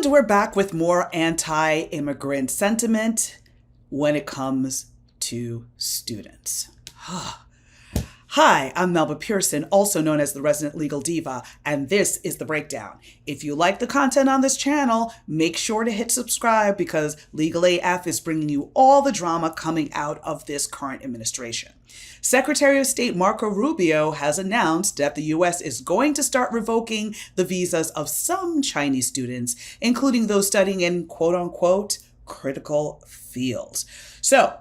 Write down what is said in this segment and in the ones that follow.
And we're back with more anti-immigrant sentiment when it comes to students. Hi, I'm Melba Pearson, also known as the Resident Legal Diva, and this is The Breakdown. If you like the content on this channel, make sure to hit subscribe because Legal AF is bringing you all the drama coming out of this current administration. Secretary of State Marco Rubio has announced that the U.S. is going to start revoking the visas of some Chinese students, including those studying in quote-unquote critical fields. So,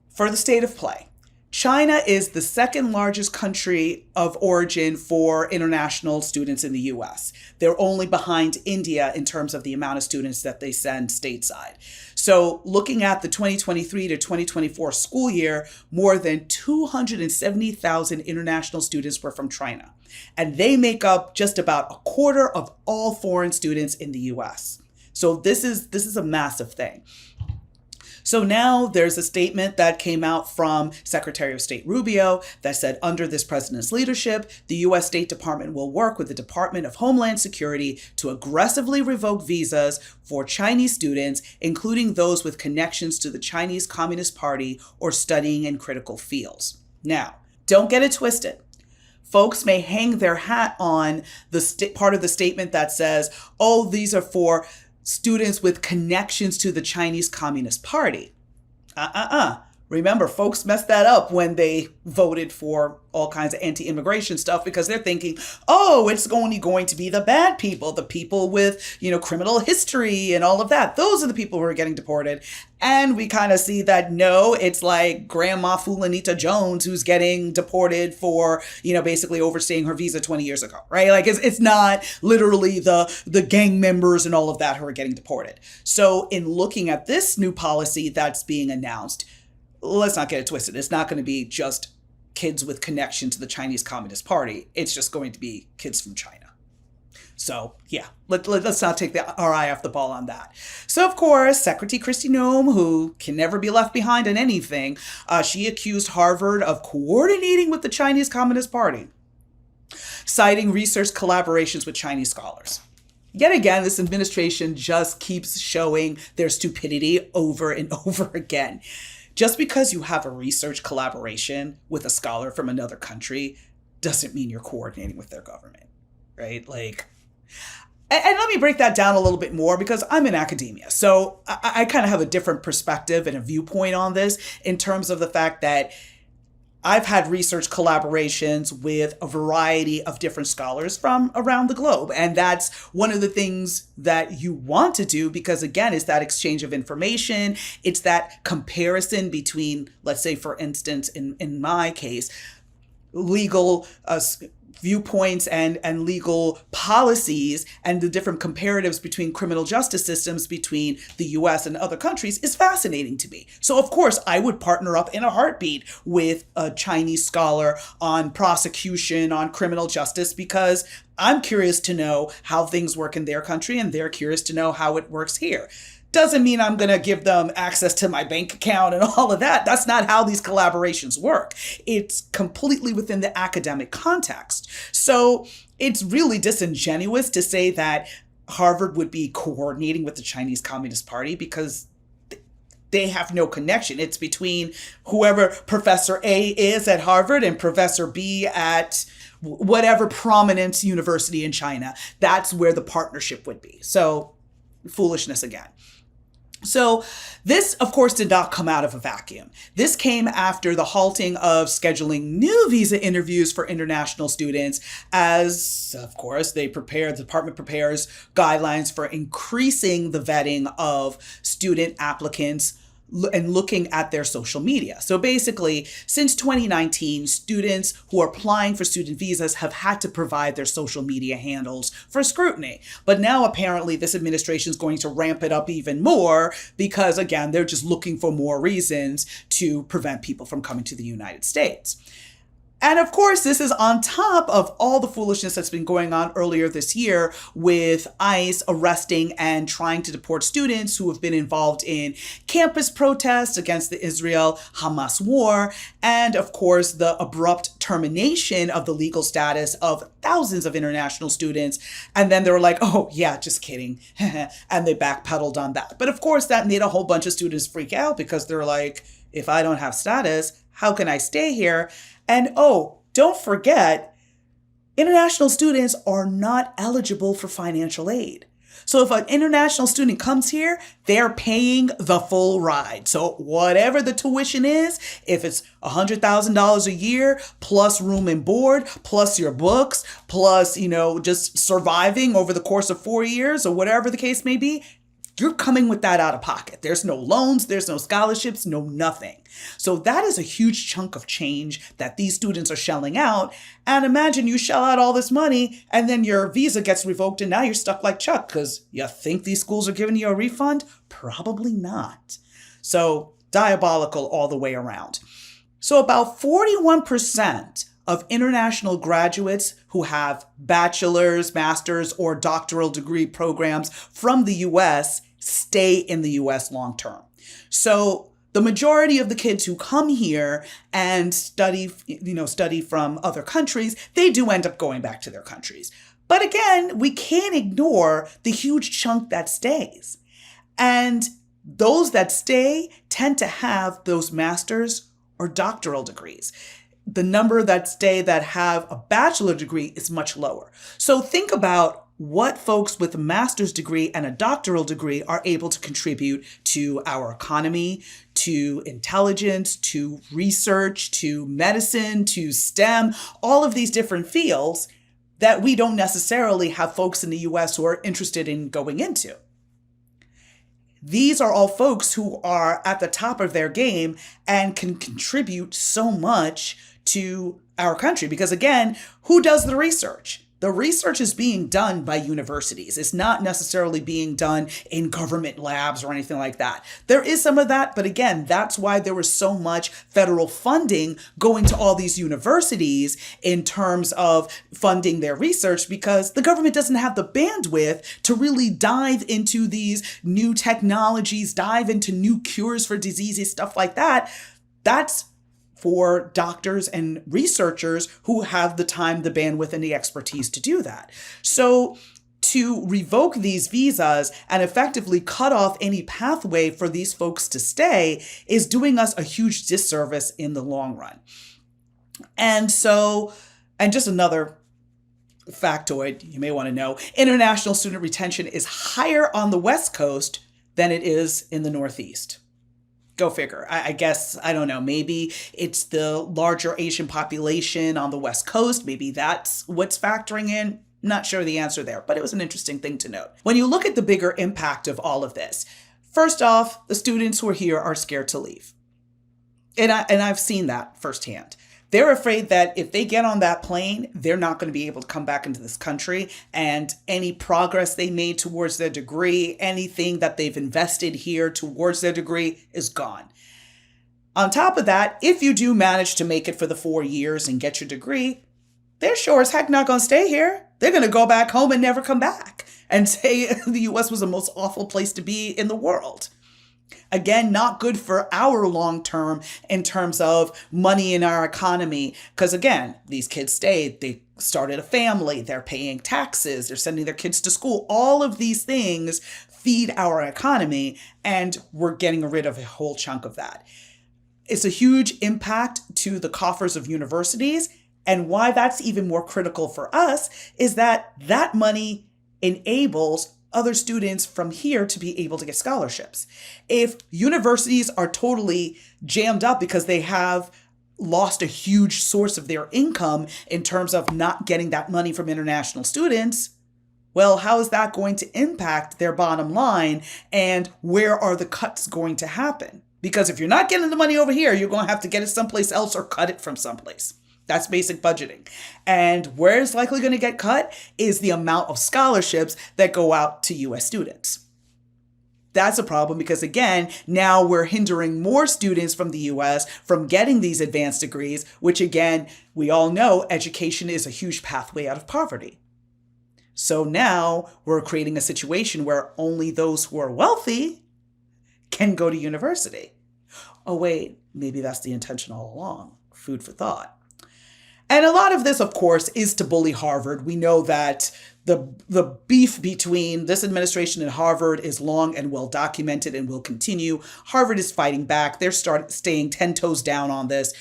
for the state of play, China is the second largest country of origin for international students in the U.S. They're only behind India in terms of the amount of students that they send stateside. So looking at the 2023 to 2024 school year, more than 270,000 international students were from China. And they make up just about a quarter of all foreign students in the U.S. So this is a massive thing. So now there's a statement that came out from Secretary of State Rubio that said under this president's leadership, the U.S. State Department will work with the Department of Homeland Security to aggressively revoke visas for Chinese students, including those with connections to the Chinese Communist Party or studying in critical fields. Now, don't get it twisted. Folks may hang their hat on the part of the statement that says, oh, these are for students with connections to the Chinese Communist Party. Remember, folks messed that up when they voted for all kinds of anti-immigration stuff because they're thinking, oh, it's only going to be the bad people, the people with, criminal history and all of that. Those are the people who are getting deported. And we kind of see that, no, it's like Grandma Fulanita Jones who's getting deported for, basically overstaying her visa 20 years ago, right? Like it's not literally the gang members and all of that who are getting deported. So in looking at this new policy that's being announced, let's not get it twisted. It's not going to be just kids with connection to the Chinese Communist Party. It's just going to be kids from China. So yeah, let's not take our eye off the ball on that. So of course, Secretary Kristi Noem, who can never be left behind in anything, she accused Harvard of coordinating with the Chinese Communist Party, citing research collaborations with Chinese scholars. Yet again, this administration just keeps showing their stupidity over and over again. Just because you have a research collaboration with a scholar from another country doesn't mean you're coordinating with their government, right? And let me break that down a little bit more because I'm in academia. So I kind of have a different perspective and a viewpoint on this in terms of the fact that I've had research collaborations with a variety of different scholars from around the globe. And that's one of the things that you want to do because, again, it's that exchange of information. It's that comparison between, let's say, for instance, in my case, legal viewpoints and legal policies and the different comparatives between criminal justice systems between the US and other countries is fascinating to me. So of course I would partner up in a heartbeat with a Chinese scholar on prosecution, on criminal justice, because I'm curious to know how things work in their country and they're curious to know how it works here. Doesn't mean I'm going to give them access to my bank account and all of that. That's not how these collaborations work. It's completely within the academic context. So it's really disingenuous to say that Harvard would be coordinating with the Chinese Communist Party because they have no connection. It's between whoever Professor A is at Harvard and Professor B at whatever prominent university in China. That's where the partnership would be. So foolishness again. So this, of course, did not come out of a vacuum. This came after the halting of scheduling new visa interviews for international students as, of course, the department prepares guidelines for increasing the vetting of student applicants and looking at their social media. So basically, since 2019, students who are applying for student visas have had to provide their social media handles for scrutiny. But now apparently this administration is going to ramp it up even more because, again, they're just looking for more reasons to prevent people from coming to the United States. And of course, this is on top of all the foolishness that's been going on earlier this year with ICE arresting and trying to deport students who have been involved in campus protests against the Israel-Hamas war. And of course, the abrupt termination of the legal status of thousands of international students. And then they were like, oh, yeah, just kidding. And they backpedaled on that. But of course, that made a whole bunch of students freak out because they're like, if I don't have status, how can I stay here? And oh, don't forget, international students are not eligible for financial aid. So if an international student comes here, they're paying the full ride. So whatever the tuition is, if it's $100,000 a year, plus room and board, plus your books, plus, just surviving over the course of 4 years or whatever the case may be, you're coming with that out of pocket. There's no loans, there's no scholarships, no nothing. So that is a huge chunk of change that these students are shelling out. And imagine you shell out all this money and then your visa gets revoked and now you're stuck like Chuck because you think these schools are giving you a refund? Probably not. So diabolical all the way around. So about 41% of international graduates who have bachelor's, master's, or doctoral degree programs from the U.S. stay in the U.S. long term. So the majority of the kids who come here and study from other countries, they do end up going back to their countries. But again, we can't ignore the huge chunk that stays. And those that stay tend to have those master's or doctoral degrees. The number that stay that have a bachelor degree is much lower. So think about what folks with a master's degree and a doctoral degree are able to contribute to our economy, to intelligence, to research, to medicine, to STEM, all of these different fields that we don't necessarily have folks in the US who are interested in going into. These are all folks who are at the top of their game and can contribute so much to our country. Because again, who does the research? The research is being done by universities. It's not necessarily being done in government labs or anything like that. There is some of that, but again, that's why there was so much federal funding going to all these universities in terms of funding their research, because the government doesn't have the bandwidth to really dive into these new technologies, dive into new cures for diseases, stuff like that. That's for doctors and researchers who have the time, the bandwidth, and the expertise to do that. So to revoke these visas and effectively cut off any pathway for these folks to stay is doing us a huge disservice in the long run. And just another factoid you may want to know, international student retention is higher on the West Coast than it is in the Northeast. Go figure. I guess, I don't know, maybe it's the larger Asian population on the West Coast. Maybe that's what's factoring in. Not sure the answer there, but it was an interesting thing to note. When you look at the bigger impact of all of this, first off, the students who are here are scared to leave. And I've seen that firsthand. They're afraid that if they get on that plane, they're not going to be able to come back into this country, and any progress they made towards their degree, anything that they've invested here towards their degree is gone. On top of that, if you do manage to make it for the 4 years and get your degree, they're sure as heck not going to stay here. They're going to go back home and never come back and say the US was the most awful place to be in the world. Again, not good for our long term in terms of money in our economy. Because again, these kids stayed, they started a family, they're paying taxes, they're sending their kids to school. All of these things feed our economy, and we're getting rid of a whole chunk of that. It's a huge impact to the coffers of universities. And why that's even more critical for us is that that money enables other students from here to be able to get scholarships. If universities are totally jammed up because they have lost a huge source of their income in terms of not getting that money from international students, well, how is that going to impact their bottom line, and where are the cuts going to happen? Because if you're not getting the money over here, you're going to have to get it someplace else or cut it from someplace. That's basic budgeting. And where it's likely going to get cut is the amount of scholarships that go out to U.S. students. That's a problem because, again, now we're hindering more students from the U.S. from getting these advanced degrees, which, again, we all know education is a huge pathway out of poverty. So now we're creating a situation where only those who are wealthy can go to university. Oh, wait, maybe that's the intention all along. Food for thought. And a lot of this, of course, is to bully Harvard. We know that the beef between this administration and Harvard is long and well documented and will continue. Harvard is fighting back. They're staying 10 toes down on this.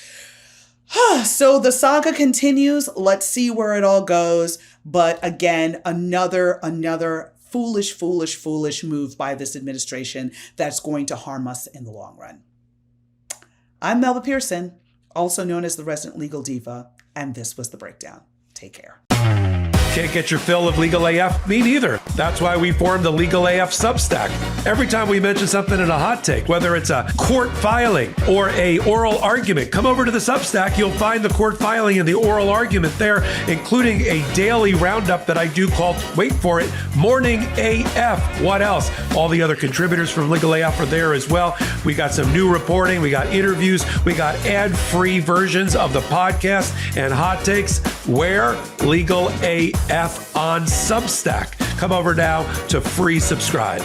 So the saga continues. Let's see where it all goes. But again, another foolish move by this administration that's going to harm us in the long run. I'm Melba Pearson, also known as the Resident Legal Diva, and this was The Breakdown. Take care. Can't get your fill of Legal AF? Me neither. That's why we formed the Legal AF Substack. Every time we mention something in a hot take, whether it's a court filing or a oral argument, come over to the Substack. You'll find the court filing and the oral argument there, including a daily roundup that I do called, wait for it, Morning AF. What else? All the other contributors from Legal AF are there as well. We got some new reporting. We got interviews. We got ad-free versions of the podcast and hot takes. Where? Legal AF on Substack. Come over now to free subscribe.